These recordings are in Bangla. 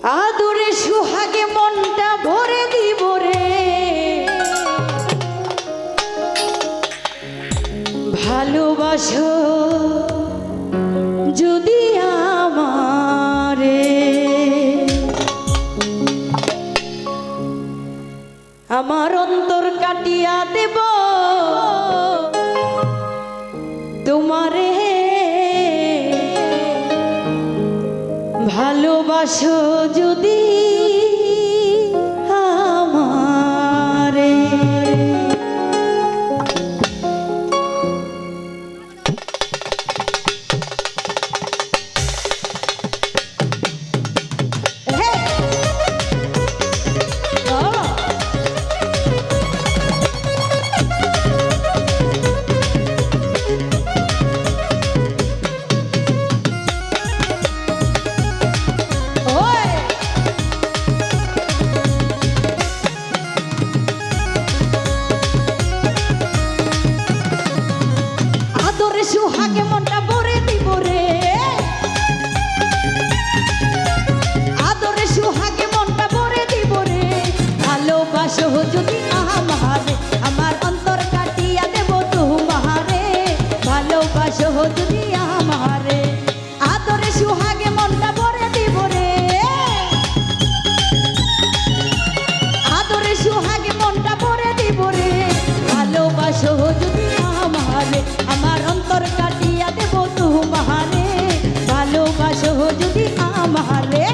আদরে সুহাগে মনটা ভরে দিব রে, ভালোবাসো যদি আমারে, আমার অন্তর কাটিয়া দেব তোমারে, ভালোবাসো যদি আমারে। সুহাগে মনটা ভরে দিব রে, আদরে সুহাগে মনটা ভরে দিব রে, ভালোবাসো যদি আমারে, আমার অন্তর কাটিয়া দেব তোমারে, ভালোবাসো যদি আমারে, আদরে সুহাগে মনটা ভরে দিব রে, আদরে সুহাগে মনটা ভরে দিব রে, ভালোবাসো যদি আমারে, আমার অন্তর কাটিয়া দেব তোমারে, ভালোবাসো যদি আমারে।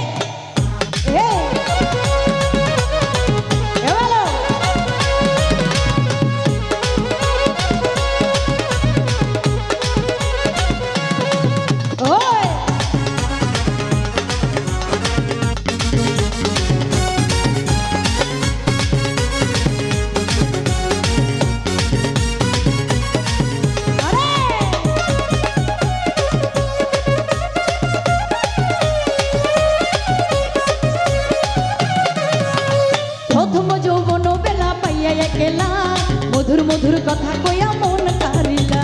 একলা মধুর মধুর কথা কইয়া মন কারিলা,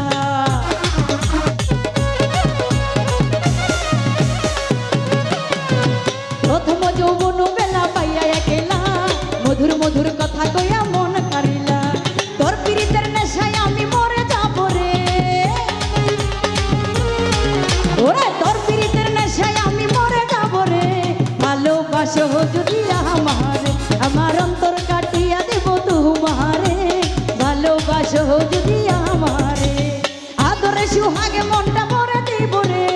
প্রথম যৌবন বেলা পাইয়া একলা মধুর মধুর কথা কইয়া মন কারিলা, তোর পীড়িতের নেশায় আমি মরে যাব রে, ওরে তোর পীড়িতের নেশায় আমি মরে যাব রে, ভালোবাসো যদি আমারে, আমার অন্তর কাটিয়া দেব তোমারে, ভালোবাসো যদি আমারে, আদরে সুহাগে মনটা ভরে দিব রে,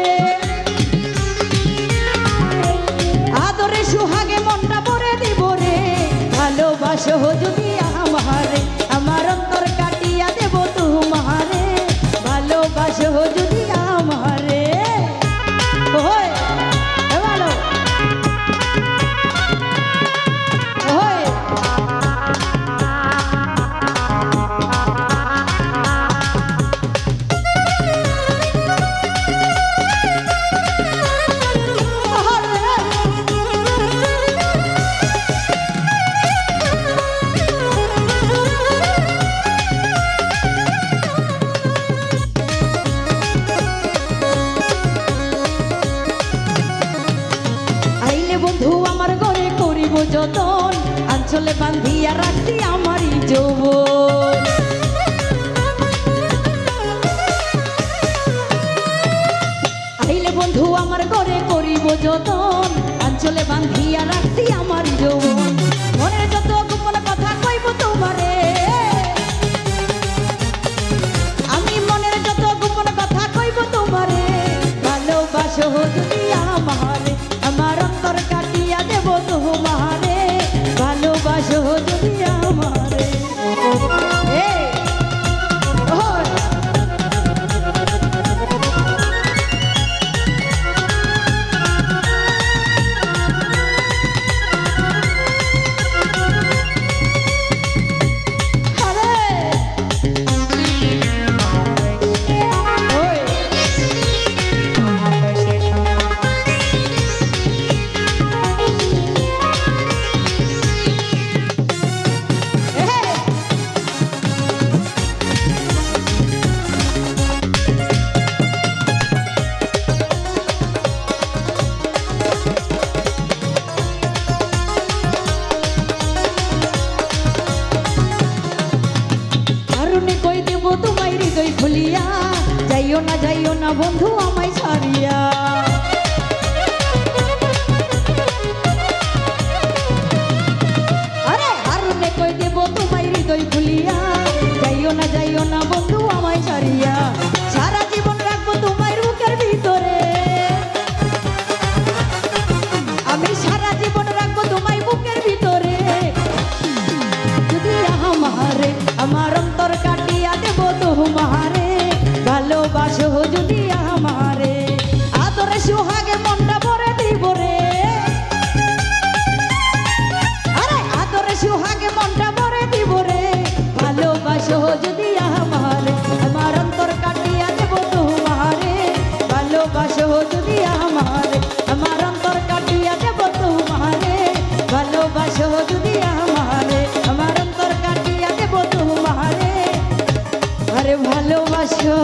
আদরে সুহাগে মনটা ভরে দিব রে, ভালোবাসো যদি আমারে, আমার অন্তর কাটিয়া দেব তোমারে, ভালোবাসো যদি আমারে। ওই ভালো বন্ধু আমার ঘরে করিব যতন, আঞ্চলে বান্ধিয়া রাখছি আমারই যৌবন, আইলে বন্ধু আমার ঘরে করিব যতন, আঞ্চলে বান্ধিয়া রাখছি আমারই যৌবন, মনের যত গোপন কথা কইব তোমারে, আমি মনের যত গোপন কথা কইব তোমারে, ভালোবাসো যদি আমারে, আমার অন্তর কাটিয়া দেব তোমারে, ভালোবাসো যদি আমারে। না বন্ধু আমায় ছাড়িয়া। আরে হারুনে কই দেব তোমায় হৃদয় খুলিয়া, যাইও না বন্ধু আমায় ছাড়িয়া। সারা জীবন রাখবো তোমায় বুকের ভিতরে, আমি সারা জীবন রাখবো তোমায় বুকের ভিতরে। যদি আমারে আমার অন্তর কাটিয়া দেব তোমারে, ভালোবাসো যদি আমারে, আদরে সুহাগে মনটা ভরে দিব রে। আরে আদরে সুহাগে মনটা ভরে দিব রে, ভালোবাসো যদি আমারে, আমার অন্তর কাটিয়া দেব তোমারে, ভালোবাসো যদি আমারে, আমার অন্তর কাটিয়া দেব তোমারে, ভালোবাসো যদি আমারে, আমার অন্তর কাটিয়া দেব তোমারে, আরে ভালোবাসো।